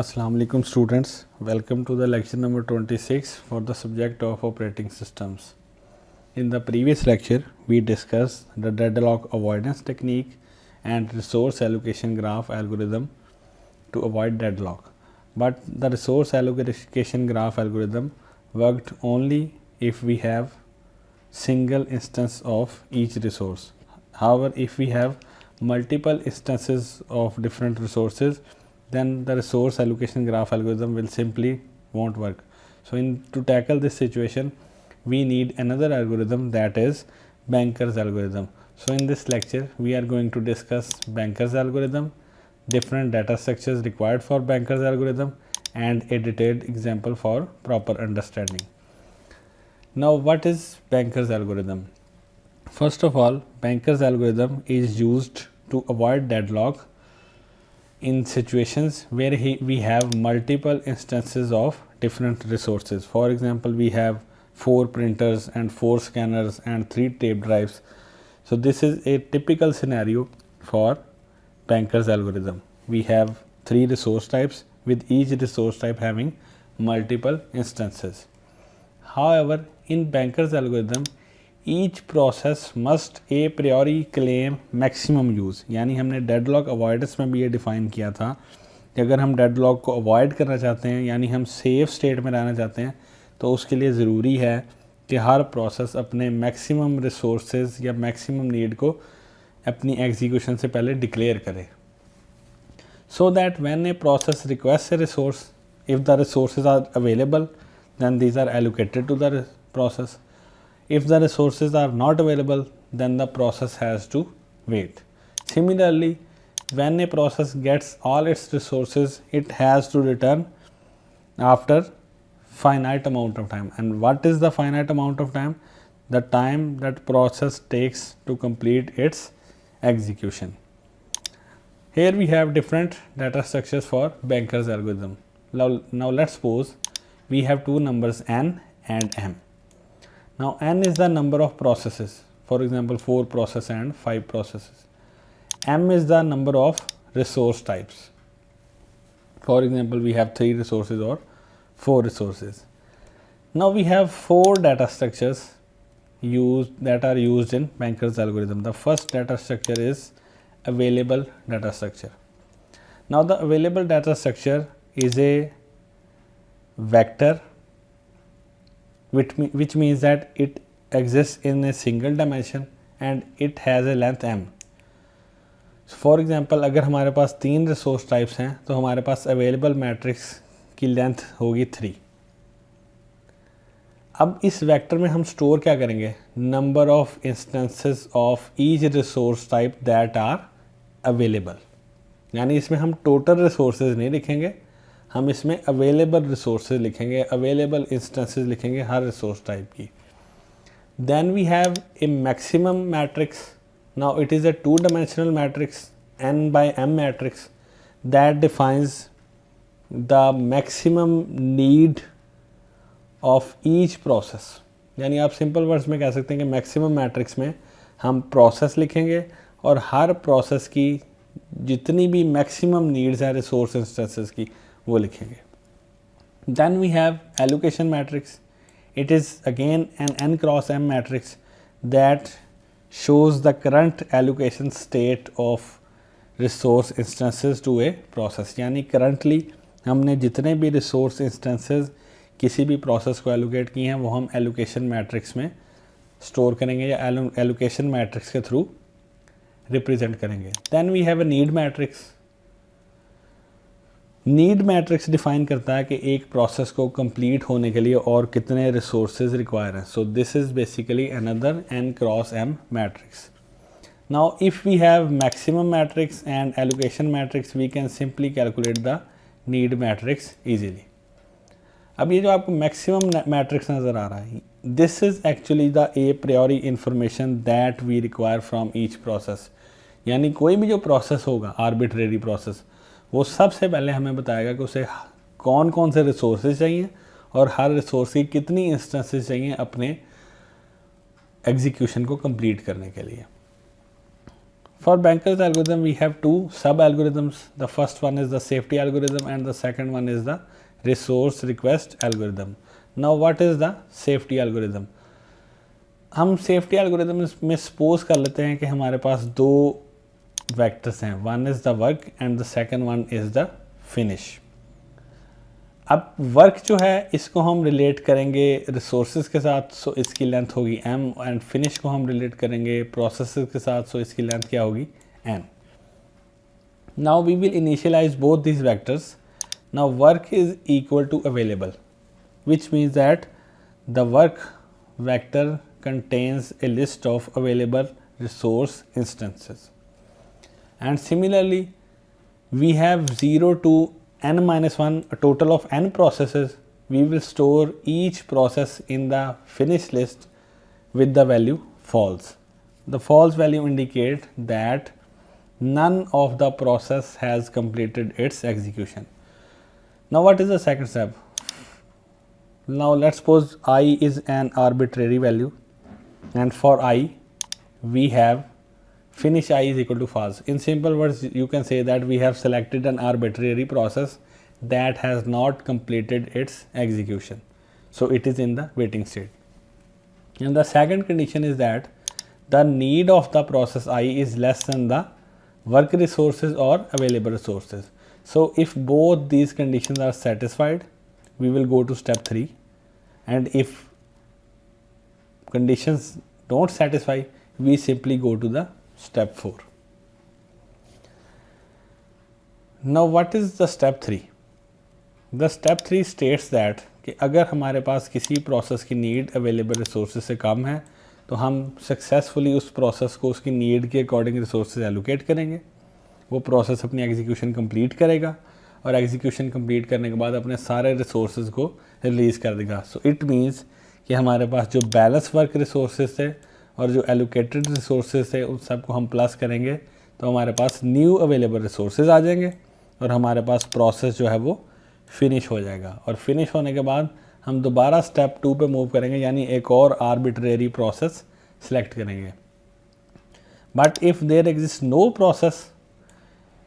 Assalamu alaikum students, welcome to the lecture number 26 for the subject of operating systems. In the previous lecture, we discussed the deadlock avoidance technique and resource allocation graph algorithm to avoid deadlock. But the resource allocation graph algorithm worked only if we have single instance of each resource. However, if we have multiple instances of different resources, then the resource allocation graph algorithm will simply won't work. So to tackle this situation, we need another algorithm, that is Banker's algorithm. So in this lecture, we are going to discuss Banker's algorithm, different data structures required for Banker's algorithm, and a detailed example for proper understanding. Now, what is Banker's algorithm? First of all, Banker's algorithm is used to avoid deadlock in situations where we have multiple instances of different resources. For example, we have 4 printers and 4 scanners and 3 tape drives. So this is a typical scenario for Banker's algorithm. We have 3 resource types, with each resource type having multiple instances. However, in Banker's algorithm, each process must a priori claim maximum use. यानी हमने deadlock avoidance में भी ये define किया था कि अगर हम डेडलॉक को अवॉइड करना चाहते हैं, यानी हम सेफ स्टेट में रहना चाहते हैं, तो उसके लिए ज़रूरी है कि हर प्रोसेस अपने मैक्सिमम रिसोर्सेज या मैक्सिमम नीड को अपनी एग्जीक्यूशन से पहले डिक्लेयर करे, so that when a process requests a resource, if the resources are available, then these are allocated to the process. If the resources are not available, then the process has to wait. Similarly, when a process gets all its resources, it has to return after finite amount of time. And what is the finite amount of time? The time that process takes to complete its execution. Here we have different data structures for Banker's algorithm. Now let's suppose we have two numbers n and m. Now n is the number of processes, for example 4 processes and 5 processes. M is the number of resource types. For example, we have 3 resources or 4 resources. Now we have 4 data structures that are used in Banker's algorithm. The first data structure is available data structure. Now the available data structure is a vector, which means that it exists in a single dimension and it has a length m. So for example, अगर हमारे पास 3 resource types हैं तो हमारे पास available matrix की length होगी 3. अब इस vector में हम स्टोर क्या करेंगे? Number of instances of each resource type that are available. यानी इसमें हम टोटल रिसोर्सेज नहीं लिखेंगे, हम इसमें अवेलेबल रिसोर्सेज लिखेंगे, अवेलेबल इंस्टेंसेस लिखेंगे हर रिसोर्स टाइप की. Then we have a maximum matrix. Now it is a 2 dimensional matrix n by m matrix that defines the maximum need of each process. यानी आप सिंपल वर्ड्स में कह सकते हैं कि मैक्सिमम मैट्रिक्स में हम प्रोसेस लिखेंगे और हर प्रोसेस की जितनी भी मैक्सिमम नीड्स हैं रिसोर्स इंस्टेंसेस की वो लिखेंगे. Then we have allocation matrix. It is again an n cross m matrix that shows the current allocation state of resource instances to a process. यानी करंटली हमने जितने भी रिसोर्स इंस्टेंसेस किसी भी प्रोसेस को एलोकेट किए हैं वो हम एलोकेशन मैट्रिक्स में स्टोर करेंगे या एलोकेशन मैट्रिक्स के थ्रू रिप्रेजेंट करेंगे. Then we have a need matrix. Need matrix define करता है कि एक प्रोसेस को कंप्लीट होने के लिए और कितने रिसोर्सेज रिक्वायर हैं. So this is basically another n cross m matrix. Now if we have maximum matrix and allocation matrix, we can simply calculate the need matrix easily. अब ये जो आपको मैक्सिमम मैट्रिक्स नज़र आ रहा है, this is actually the a priori information that we require from each process. यानी कोई भी जो प्रोसेस होगा, आर्बिट्रेरी प्रोसेस, वो सबसे पहले हमें बताएगा कि उसे कौन कौन से रिसोर्सेज चाहिए और हर रिसोर्स की कितनी इंस्टेंसेस चाहिए अपने एग्जीक्यूशन को कंप्लीट करने के लिए. For Banker's algorithm, we have two sub-algorithms. The first one is the safety algorithm and the second one is the resource request algorithm. Now, what is the safety algorithm? हम safety algorithm में suppose कर लेते हैं कि हमारे पास दो vectors हैं. One is the work and the second one is the finish. अब वर्क जो है इसको हम रिलेट करेंगे रिसोर्सेज के साथ, सो इसकी लेंथ होगी m, एंड फिनिश को हम रिलेट करेंगे प्रोसेसेस के साथ, सो इसकी लेंथ क्या होगी n. Now we will initialise both this vectors. Now work is equal to available, which means that the work vector contains a list of available resource instances, and similarly we have 0 to n minus 1, a total of n processes. We will store each process in the finish list with the value false. The false value indicate that none of the process has completed its execution. Now what is the second step? Now let's suppose I is an arbitrary value, and for I we have finish I is equal to false. In simple words, you can say that we have selected an arbitrary process that has not completed its execution, so it is in the waiting state. And the second condition is that the need of the process I is less than the work resources or available resources. So if both these conditions are satisfied, we will go to step 3, and if conditions don't satisfy, we simply go to the step 4. Now what is the step 3? The step 3 states that कि अगर हमारे पास किसी process की need available resources से कम है तो हम successfully उस प्रोसेस को उसकी नीड के अकॉर्डिंग रिसोर्सेज एलोकेट करेंगे. वो प्रोसेस अपनी एग्जीक्यूशन कंप्लीट करेगा और एग्जीक्यूशन कंप्लीट करने के बाद अपने सारे रिसोर्सेज को रिलीज़ कर देगा. सो इट मीन्स कि हमारे पास जो बैलेंस वर्क रिसोर्सेज थे और जो एलोकेटेड रिसोर्सेज थे उन सबको हम प्लस करेंगे तो हमारे पास न्यू अवेलेबल रिसोर्सेज आ जाएंगे और हमारे पास प्रोसेस जो है वो फिनिश हो जाएगा. और फिनिश होने के बाद हम दोबारा स्टेप 2 पे मूव करेंगे, यानी एक और आर्बिट्रेरी प्रोसेस सेलेक्ट करेंगे. But if there exist no process,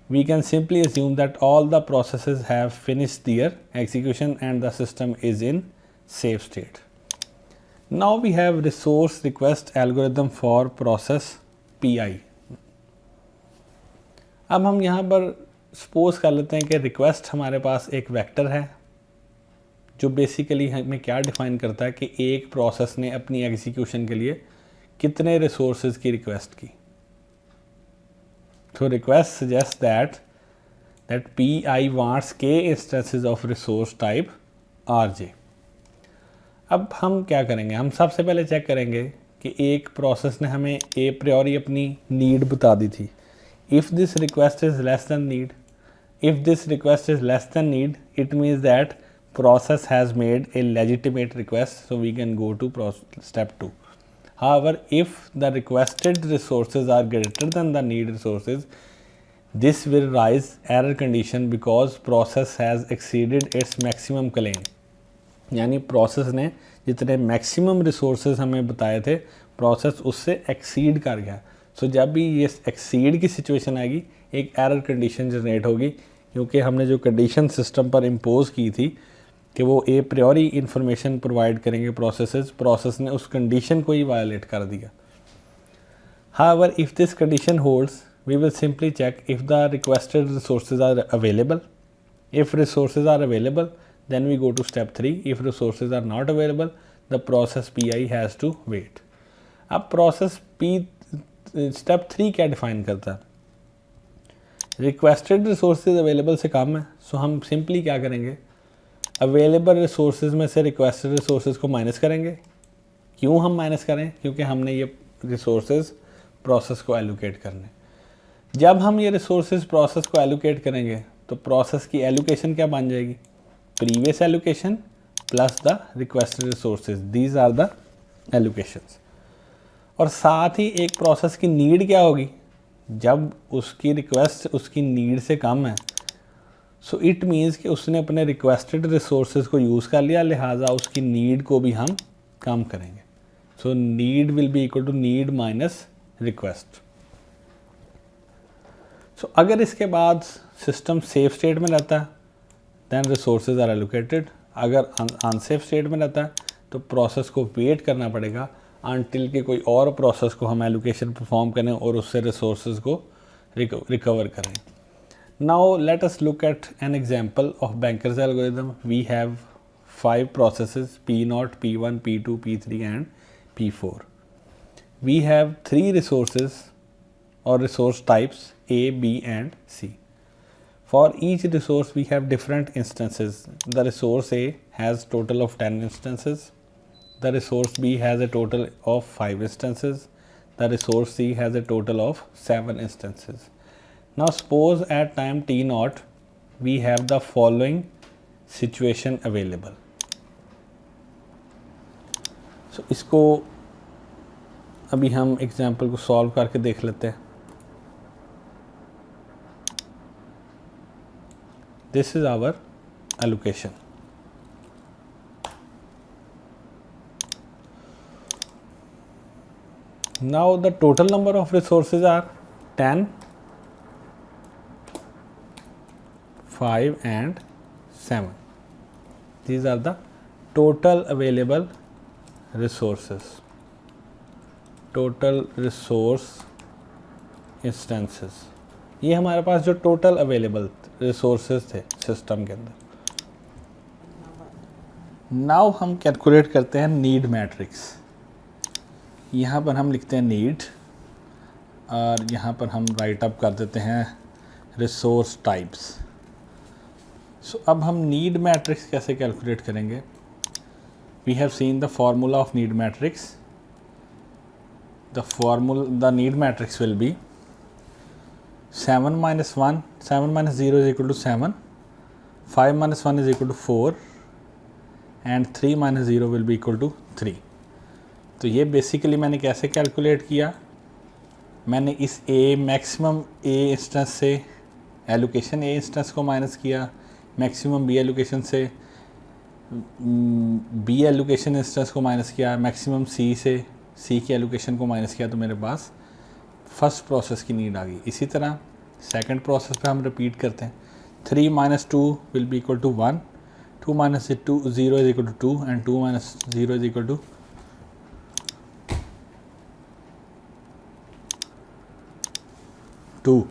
we can simply assume that all the processes have finished their execution and the system is in safe state. Now we have resource request algorithm for process PI. अब हम यहाँ पर suppose कर लेते हैं कि request हमारे पास एक वेक्टर है जो बेसिकली हमें क्या डिफाइन करता है कि एक प्रोसेस ने अपनी एग्जीक्यूशन के लिए कितने रिसोर्सेज की रिक्वेस्ट की. So request suggests that PI wants k instances of resource type RJ. अब हम क्या करेंगे, हम सबसे पहले चेक करेंगे कि एक प्रोसेस ने हमें ए प्रियोरी अपनी नीड बता दी थी. If this request is less than need, if this request is less than need, it means that process has made a legitimate request, so we can go to step 2. However, if the requested resources are greater than the need resources, this will raise error condition because process has exceeded its maximum claim. यानी process ने जितने maximum resources हमें बताए थे process उससे exceed कर गया. सो जब भी ये एक्सीड की सिचुएशन आएगी एक एरर कंडीशन जनरेट होगी, क्योंकि हमने जो कंडीशन सिस्टम पर इम्पोज की थी कि वो ए प्रियोरी इंफॉर्मेशन प्रोवाइड करेंगे प्रोसेस ने उस कंडीशन को ही वायलेट कर दिया. However if this condition holds, we will simply check if the requested resources are available. If resources are available, then we go to step 3. If resources are not available, the process PI has to wait. अब process P step 3 क्या define करता है? requested resources available से कम है, so हम simply क्या करेंगे, available resources में से requested resources को माइनस करेंगे. क्यों हम माइनस करें? क्योंकि हमने ये resources process को allocate करने. जब हम ये रिसोर्सेज प्रोसेस को एलोकेट करेंगे तो प्रोसेस की एलोकेशन क्या बन जाएगी, previous allocation plus the requested resources, these are the allocations. और साथ ही एक प्रोसेस की नीड क्या होगी, जब उसकी रिक्वेस्ट उसकी नीड से कम है, सो इट मीन्स कि उसने अपने रिक्वेस्टेड रिसोर्सेज को यूज़ कर लिया, लिहाजा उसकी नीड को भी हम कम करेंगे. So need will be equal to need minus request. So अगर इसके बाद सिस्टम सेफ स्टेट में रहता है दैन रिसोर्सेज आर एलोकेटेड, अगर अनसेफ स्टेट में रहता है तो प्रोसेस को वेट करना पड़ेगा अनटिल के कोई और प्रोसेस को हम एलोकेशन परफॉर्म करें और उससे रिसोर्सेज को रिकवर करें. Now let us look at an example of banker's algorithm. We have 5 processes P0, P1, P2, P3 and P4. We have 3 resources or resource types A, B and C. For each resource we have different instances. The resource A has total of 10 instances. The resource B has a total of 5 instances. The resource C has a total of 7 instances. Now suppose at time T0 we have the following situation available. So इसको अभी हम example को solve करके देख लेते हैं. This is our allocation. Now the total number of resources are 10, 5 and 7. These are the total available resources, total resource instances. ये हमारे पास जो टोटल अवेलेबल रिसोर्सेज थे सिस्टम के अंदर. नाउ हम कैलकुलेट करते हैं नीड मैट्रिक्स. यहाँ पर हम लिखते हैं नीड और यहाँ पर हम राइट अप कर देते हैं रिसोर्स टाइप्स. सो अब हम नीड मैट्रिक्स कैसे कैलकुलेट करेंगे. We have seen the formula of need matrix. The need matrix will be 7 minus 1, 7 minus 0 is equal to 7, 5 minus 1 is equal to 4 and 3 minus 0 will be equal to 3. तो ये basically मैंने कैसे calculate किया, मैंने इस maximum A instance से allocation A instance को minus किया, मैक्सिमम B एलोकेशन से B एलोकेशन इंस्टेंस को माइनस किया, मैक्सिमम C से C की एलोकेशन को माइनस किया, तो मेरे पास फर्स्ट प्रोसेस की नीड आ गई. इसी तरह सेकंड प्रोसेस पे हम रिपीट करते हैं. 3 minus 2 will be equal to 1, 2 minus 0 is equal to 2 and 2 minus 0 is equal to 2.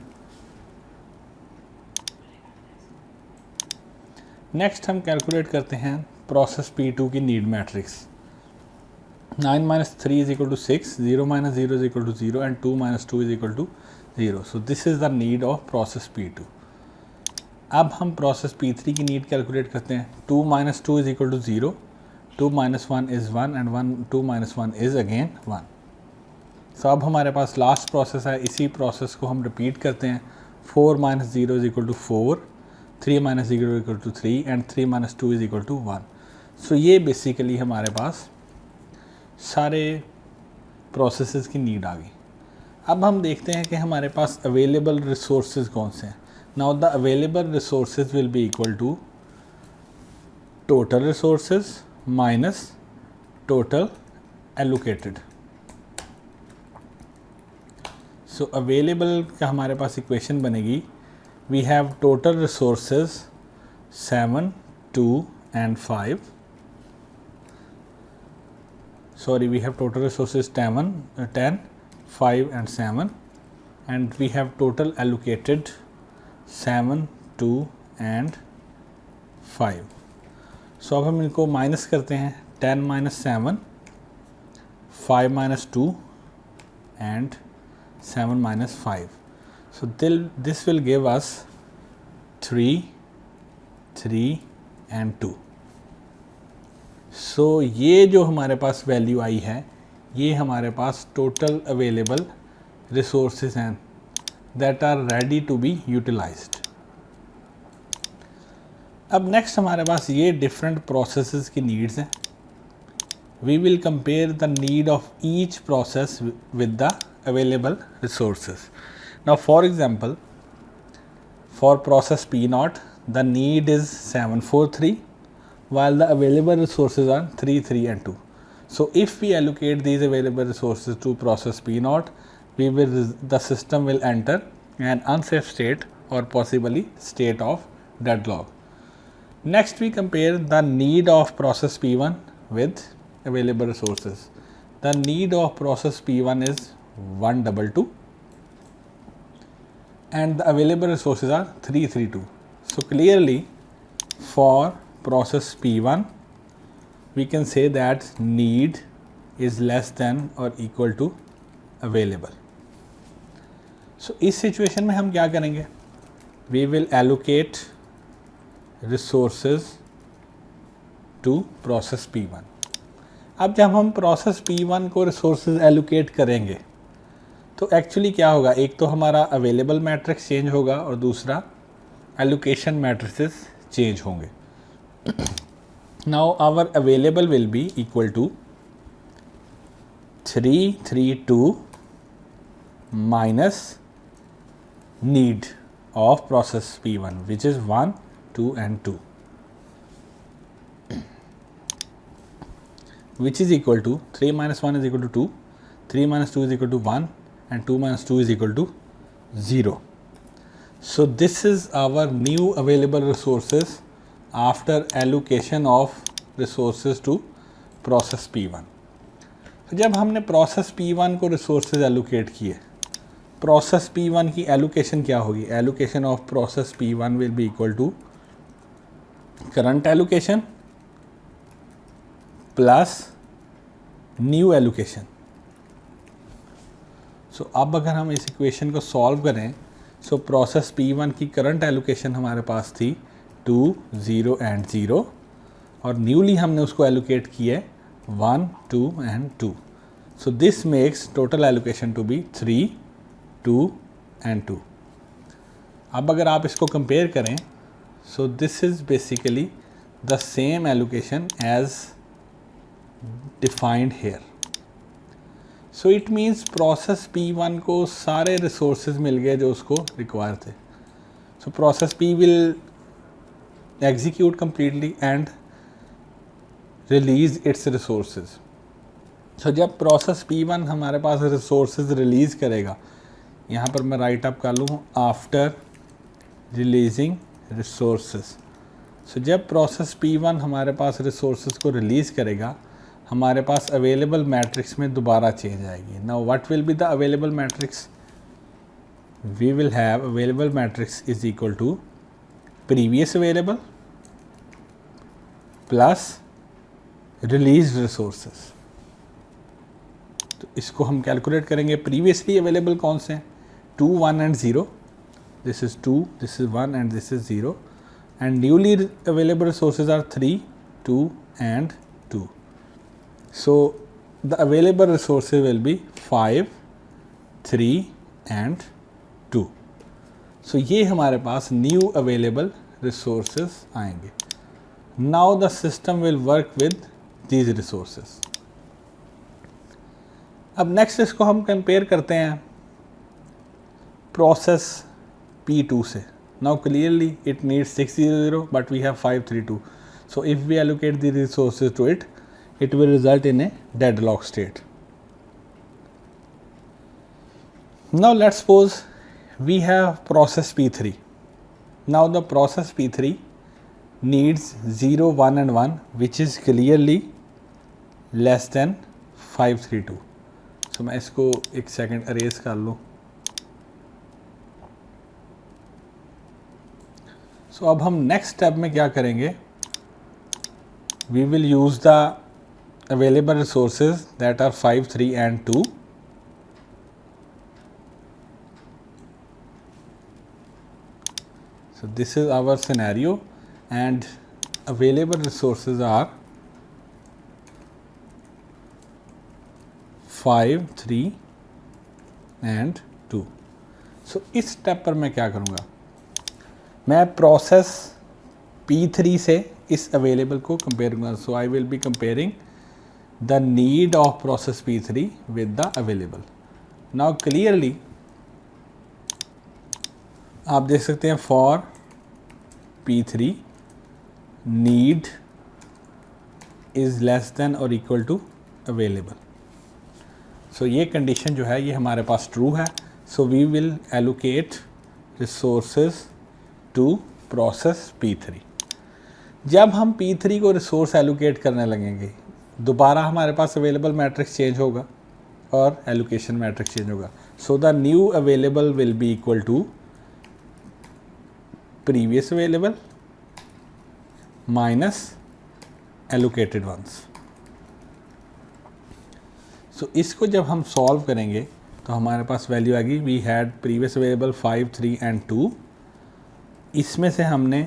Next हम कैलकुलेट करते हैं प्रोसेस P2 की need matrix. 9 minus 3 is equal to 6, 0 minus 0 is equal to 0 and 2 minus 2 is equal to 0. So this is the need of process P2. अब हम process P3 की need calculate करते हैं. 2 minus 2 is equal to 0, 2 minus 1 is 1 and 2 minus 1 is again 1. So अब हमारे पास last process है, इसी process को हम रिपीट करते हैं. 4 minus 0 is equal to 4, 3 minus 0 is equal to 3 and 3 minus 2 is equal to 1. So ये बेसिकली हमारे पास सारे प्रोसेसेस की नीड आ गई. अब हम देखते हैं कि हमारे पास अवेलेबल रिसोर्सेज कौन से हैं. Now the available resources will be equal to total resources minus total allocated. So available का हमारे पास इक्वेशन बनेगी. We have total resources 7, 2 and 5. Sorry, we have total resources 10, 5 and 7 and we have total allocated 7, 2 and 5. So अब हम इनको minus करते हैं. 10 minus 7, 5 minus 2 and 7 minus 5. So this will give us 3, 3 and 2. So ये जो हमारे पास value आई है, ये हमारे पास टोटल अवेलेबल रिसोर्सेज हैं that are ready to be utilised. अब नेक्स्ट हमारे पास ये डिफरेंट प्रोसेसेस की नीड्स हैं. We will compare the need of each process with the available resources. Now for example, for process P0 the need is 743 while the available resources are 3, 3 and 2. So if we allocate these available resources to process P0, the system will enter an unsafe state or possibly state of deadlock. Next we compare the need of process P1 with available resources. The need of process P1 is 122 and the available resources are 332. So clearly for process P1 we can say that need is less than or equal to available. So इस situation में हम क्या करेंगे? We will allocate resources to process P1. अब जब हम process P1 को resources allocate करेंगे तो एक्चुअली क्या होगा? एक तो हमारा available मैट्रिक्स चेंज होगा और दूसरा allocation matrices चेंज होंगे. Now our available will be equal to 332 minus need of process P1 which is 1, 2 and 2 which is equal to 3 minus 1 is equal to 2, 3 minus 2 is equal to 1 and 2 minus 2 is equal to 0. So this is our new available resources after allocation of resources to process P1. तो जब हमने process P1 को resources allocate किए, process P1 की allocation क्या होगी? Allocation of process P1 will be equal to current allocation plus new allocation. So अब अगर हम इस equation को solve करें, so process P1 की current allocation हमारे पास थी 2, 0 and 0 और newly हमने उसको allocate किए 1, 2 and 2. So this makes total allocation to be 3, 2 and 2. अब अगर आप इसको compare करें, so this is basically the same allocation as defined here. So it means process P1 को सारे resources मिल गए जो उसको require थे. So process P will execute completely and release its resources. So जब process P1 हमारे पास resources release करेगा, यहाँ पर मैं write up कर लूँ after releasing resources. So जब process P1 हमारे पास resources को release करेगा, हमारे पास available matrix में दोबारा change आएगी. Now what will be the available matrix? We will have available matrix is equal to previous available plus released resources. तो इसको हम कैलकुलेट करेंगे. प्रीवियसली अवेलेबल कौन से हैं? 2, 1 and 0. This is 2, this is 1 and this is 0 and newly available resources are 3, 2 and 2. So the available resources will be 5, 3 and 2. So ये हमारे पास न्यू अवेलेबल रिसोर्सेज आएंगे. Now the system will work with these resources. अब next इसको हम compare करते हैं process P2 से. Now clearly it needs 600 but we have 532. So if we allocate the resources to it, it will result in a deadlock state. Now let's suppose we have process P3. Now the process P3 needs 0, 1 and 1 which is clearly less than 532. So मैं इसको एक second arrays कर लूँ. सो अब हम next step में क्या करेंगे? We will use the available resources that are 5, 3 and 2. So this is our scenario and available resources are 5, 3 and 2. So इस स्टेप पर मैं क्या करूँगा? मैं प्रोसेस P3 से इस अवेलेबल को कंपेयर करूँगा. So I will be comparing the need of process P3 with the available. Now clearly आप देख सकते हैं for P3 need is less than और इक्वल टू अवेलेबल. सो ये कंडीशन जो है ये हमारे पास ट्रू है. So we will allocate resources to process P3। जब हम P3 को रिसोर्स एलोकेट करने लगेंगे दोबारा हमारे पास अवेलेबल मैट्रिक्स चेंज होगा और एलोकेशन मैट्रिक्स चेंज होगा। So the new available will be equal to previous available minus allocated ones. सो इसको जब हम सॉल्व करेंगे तो हमारे पास वैल्यू आ गई, we had previous available 5, 3 and 2। इसमें से हमने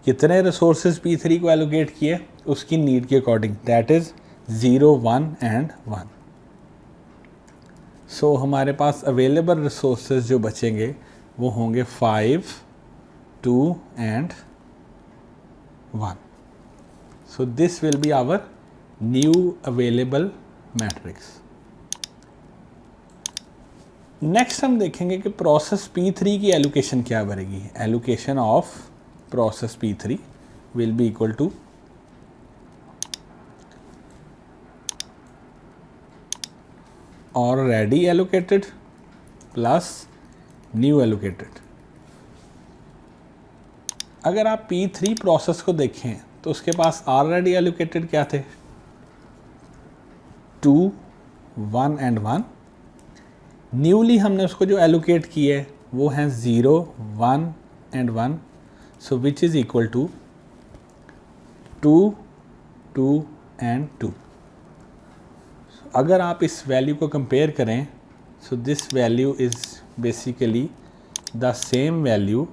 कितने रिसोर्सेज P3 को एलोकेट किए उसकी नीड के अकॉर्डिंग, दैट इज़ 0, 1 एंड 1। सो हमारे पास अवेलेबल रिसोर्सेज जो बचेंगे वो होंगे 5, 2 and 1। So this will be our new available matrix. Next हम देखेंगे कि प्रोसेस P3 की एलोकेशन क्या बनेगी। Allocation of process P3 will be equal to already allocated plus new allocated. अगर आप P3 प्रोसेस को देखें तो उसके पास ऑलरेडी एलोकेटेड क्या थे, 2, 1 एंड 1। न्यूली हमने उसको जो एलोकेट किए वो हैं 0, 1 and 1। So which is equal to 2, 2 and 2। अगर आप इस वैल्यू को कंपेयर करें so this value is basically the same value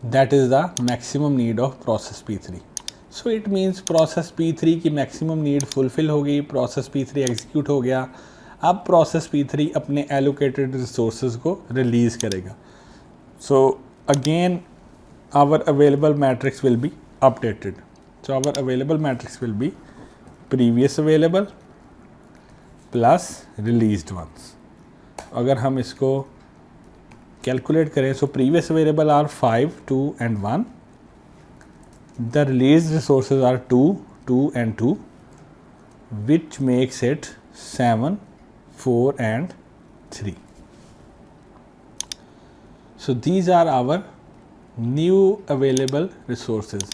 that is the maximum need of process P3। So it means process P3 की maximum need fulfil हो गई, process P3 execute हो गया। अब प्रोसेस P3 अपने allocated resources को release करेगा। So again our available matrix will be updated. So our available matrix will be previous available plus released ones. अगर हम इसको कैलकुलेट करें so previous available are 5, 2 and 1। The released resources are 2, 2 and 2, which makes it 7, 4 and 3. So these are our new available resources.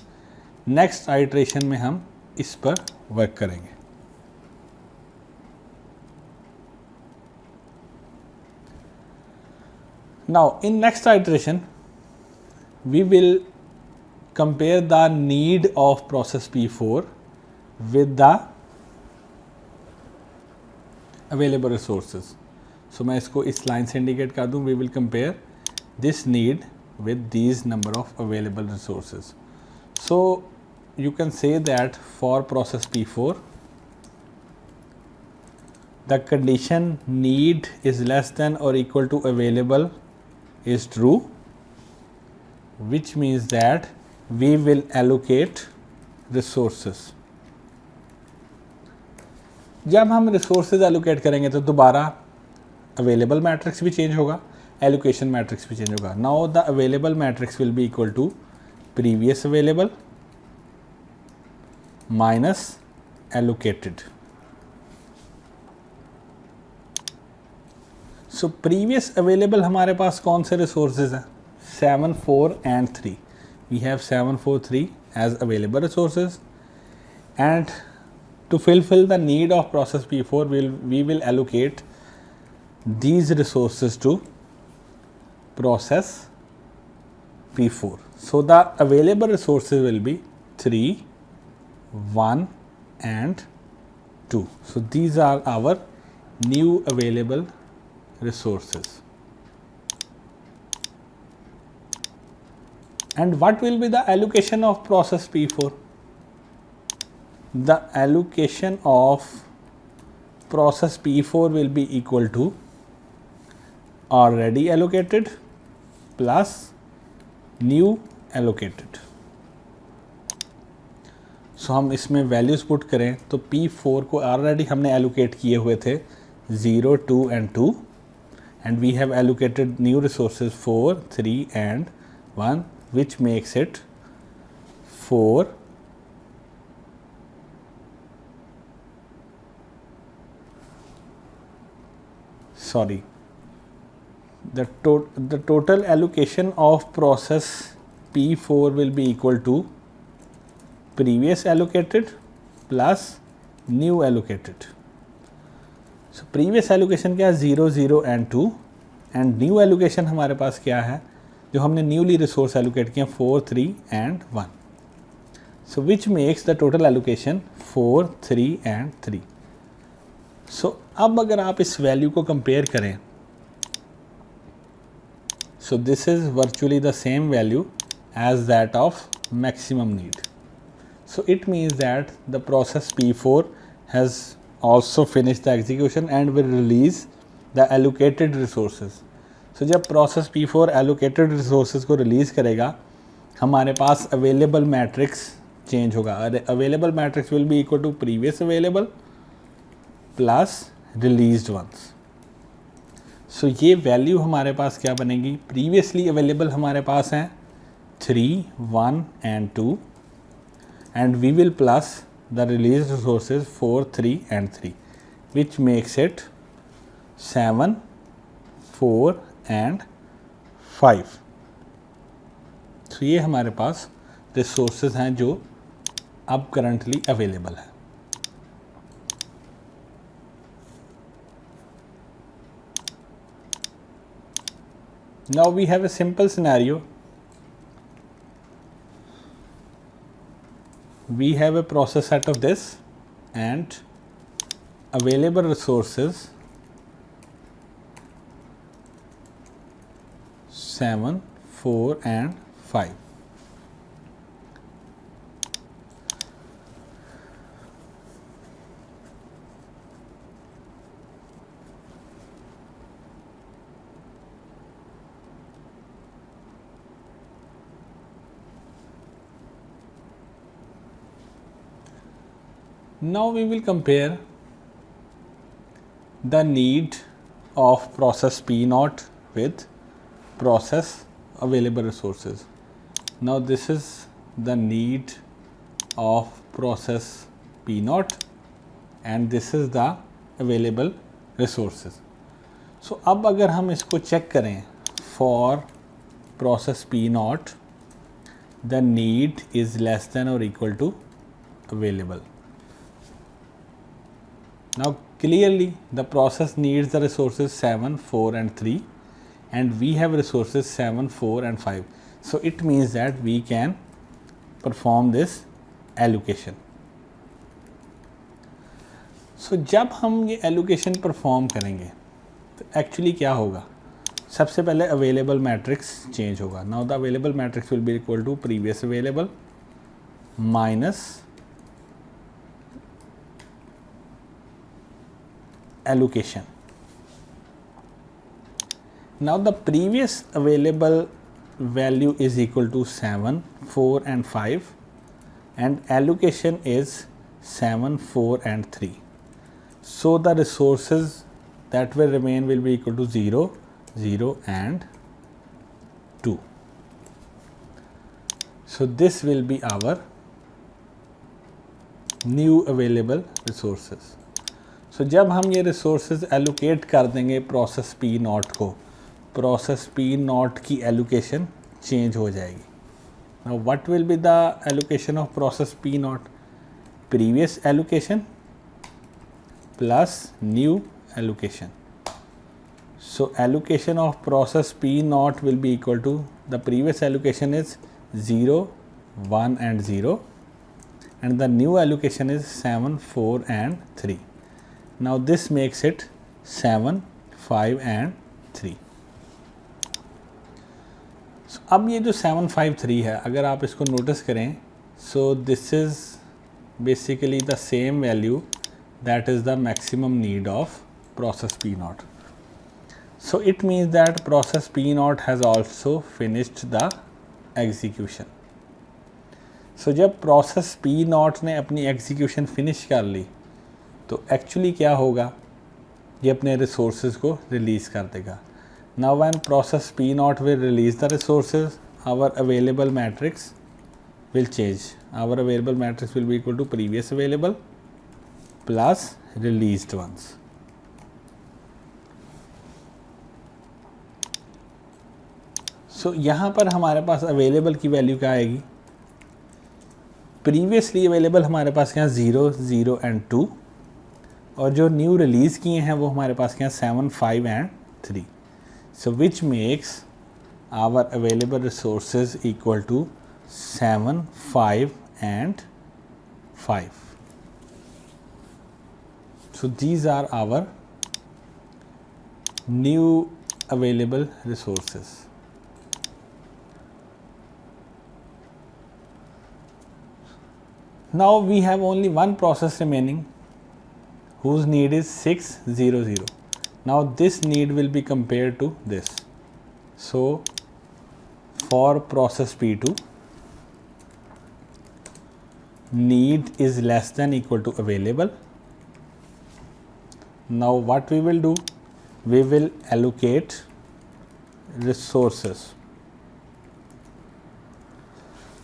Next iteration में हम इस पर work करेंगे। Now in next iteration we will compare the need of process P4 with the available resources. So मैं इसको इस line से indicate कर दूँ, we will compare this need with these number of available resources. So you can say that for process P4 the condition need is less than or equal to available is true, which means that we will allocate resources। जब हम resources allocate करेंगे तो दोबारा available matrix भी change होगा, allocation matrix भी change होगा। Now the available matrix will be equal to previous available minus allocated। So previous available हमारे पास कौन से resources हैं, 7, 4 and 3। We have 7, 4, 3 as available resources, and to fulfill the need of process P4 we will allocate these resources to process P4. So the available resources will be 3, 1 and 2. So these are our new available resources. And what will be the allocation of process P4? The allocation of process P4 will be equal to already allocated plus new allocated। सो हम इसमें values put करें तो P4 को already हमने allocate किए हुए थे 0, 2 and 2, and we have allocated new resources 4, 3 and 1, which makes it 4, 4 the total allocation of process P4 will be equal to previous allocated plus new allocated. So previous allocation क्या है 0 0 and 2 and new allocation हमारे पास क्या है जो हमने newly resource allocate किया 4 3 and 1. So which makes the total allocation 4 3 and 3. So अब अगर आप इस वैल्यू को कंपेयर करें, so this is virtually the same value as that of maximum need. So it means that the process P4 has also finished the execution and will release the allocated resources. So जब process P4 allocated resources को release करेगा, हमारे पास available matrix change होगा. Available matrix will be equal to previous available plus released ones. So ये value हमारे पास क्या बनेगी, previously available हमारे पास हैं 3 1 and 2 and we will plus the released resources 4 3 and 3 which makes it 7 4 and 5. So ये हमारे पास resources हैं जो अब currently available है. Now we have a simple scenario. We have a process set of this and available resources 7 4 and 5. Now we will compare the need of process P0 with process available resources. Now this is the need of process P0 and this is the available resources. So अब अगर हम इसको check करें for process P0 the need is less than or equal to available. Now clearly the process needs the resources 7 4 and 3 and we have resources 7 4 and 5. So it means that we can perform this allocation. So जब हम ये allocation perform करेंगे तो actually क्या होगा, सबसे पहले available matrix change होगा. Now the available matrix will be equal to previous available minus allocation. Now the previous available value is equal to 7 4 and 5 and allocation is 7 4 and 3. So the resources that will remain will be equal to 0 0 and 2. So this will be our new available resources. So जब हम ये resources allocate कर देंगे process P0 को, process P0 की allocation change हो जाएगी. Now what will be the allocation of process P0? Previous allocation plus new allocation. So allocation of process P0 will be equal to, the previous allocation is 0 1 and 0 and the new allocation is 7 4 and 3. Now this makes it 7 5 and 3. So अब ये जो 7 5 3 है, अगर आप इसको notice करें, so this is basically the same value that is the maximum need of process P0. So it means that process P0 has also finished the execution. So जब process P0 ने अपनी execution finish कर ली तो actually क्या होगा, ये अपने resources को रिलीज़ कर देगा. Now when process P0 will release the resources, our available matrix will change. Our available matrix will be equal to previous available plus released ones. So यहाँ पर हमारे पास अवेलेबल की वैल्यू क्या आएगी, प्रीवियसली अवेलेबल हमारे पास क्या 0, 0 एंड 2, और जो न्यू रिलीज़ किए हैं वो हमारे पास क्या 7, 5 एंड 3. So which makes our available resources equal to 7, 5 and 5. So these are our new available resources. Now we have only one process remaining whose need is 600. Now this need will be compared to this. So for process P2, need is less than equal to available. Now what we will do, we will allocate resources.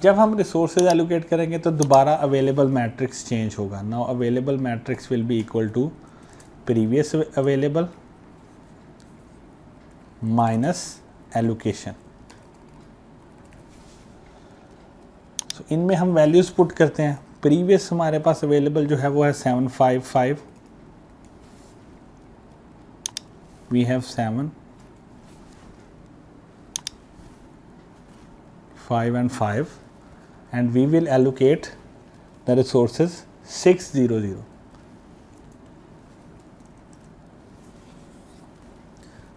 जब हम resources allocate करेंगे तो दोबारा available matrix change होगा. Now available matrix will be equal to previous available minus allocation. So, इनमें हम values put करते हैं. प्रीवियस हमारे पास अवेलेबल जो है वो है 7, 5, 5. We have 7, 5 and 5, and we will allocate the resources 600.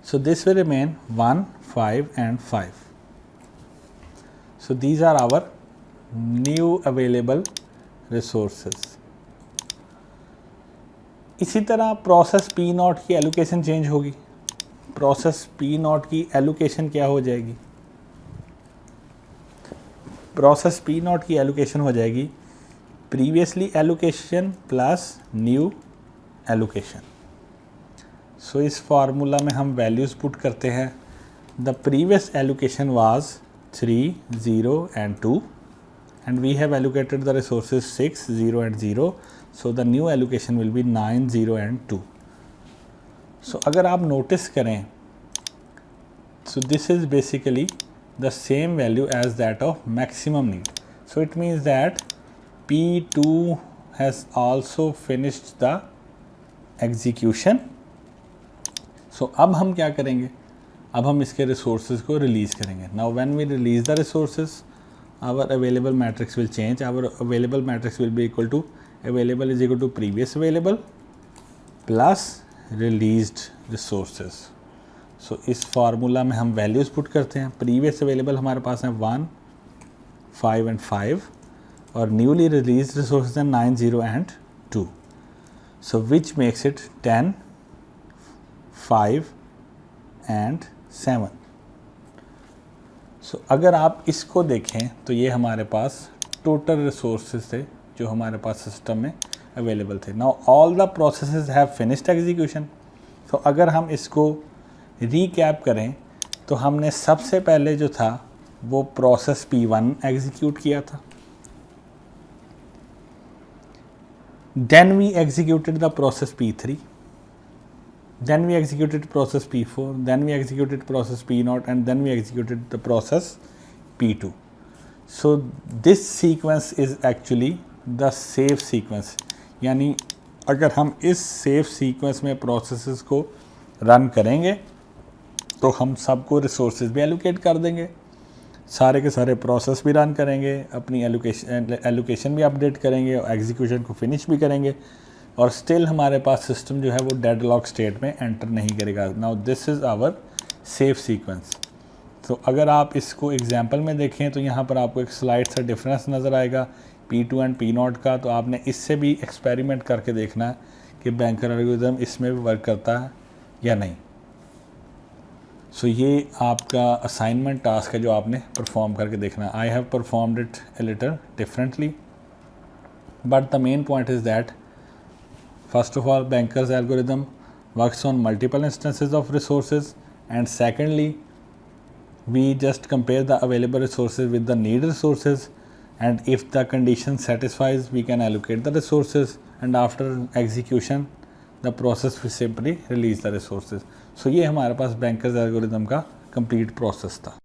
So this will remain 1, 5 and 5. So these are our new available resources. इसी तरह प्रोसेस पी नॉट की एलोकेशन चेंज होगी. प्रोसेस पी नॉट की एलोकेशन क्या हो जाएगी, प्रोसेस पी नॉट की allocation हो जाएगी previously allocation plus new allocation. So इस फार्मूला में हम वैल्यूज़ पुट करते हैं. The previous allocation was 3, 0 and 2. And we have allocated the resources 6, 0 and 0. So the new allocation will be 9, 0 and 2. So अगर आप notice करें, so this is basically the same value as that of maximum need. So it means that P2 has also finished the execution. So अब हम क्या करेंगे, अब हम इसके resources को release करेंगे. Now when we release the resources, our available matrix will change. Our available matrix will be equal to available is equal to previous available plus released resources. So इस फार्मूला में हम values put करते हैं. Previous available हमारे पास हैं 1, 5 and 5, और newly release resources हैं 9, 0 and 2. So which makes it 10, 5 and 7. सो अगर आप इसको देखें तो ये हमारे पास टोटल रिसोर्सेज थे जो हमारे पास सिस्टम में अवेलेबल थे. Now all the processes have finished execution. तो अगर हम इसको रीकैप करें तो हमने सबसे पहले जो था वो प्रोसेस P1 एग्जीक्यूट किया था. Then we executed the process P3. Then we executed process P4, then we executed process P0, and then we executed the process P2. So this sequence is actually the safe sequence. यानी अगर हम इस safe sequence में processes को run करेंगे तो हम सबको resources भी allocate कर देंगे, सारे के सारे process भी run करेंगे, अपनी allocation भी update करेंगे और execution को finish भी करेंगे, और स्टिल हमारे पास सिस्टम जो है वो डेडलॉक स्टेट में एंटर नहीं करेगा. Now this is our safe sequence. तो अगर आप इसको एग्जांपल में देखें तो यहाँ पर आपको एक स्लाइड सा डिफरेंस नज़र आएगा P2 एंड P0 का. तो आपने इससे भी एक्सपेरिमेंट करके देखना है कि बैंकर एल्गोरिथम इसमें भी वर्क करता है या नहीं. सो ये आपका असाइनमेंट टास्क है जो आपने परफॉर्म करके देखना है. I have performed it a little differently, but the main point is that first of all, Banker's algorithm works on multiple instances of resources, and secondly, we just compare the available resources with the need resources, and if the condition satisfies, we can allocate the resources, and after execution the process will simply release the resources. So ये हमारे पास Banker's algorithm का complete process था.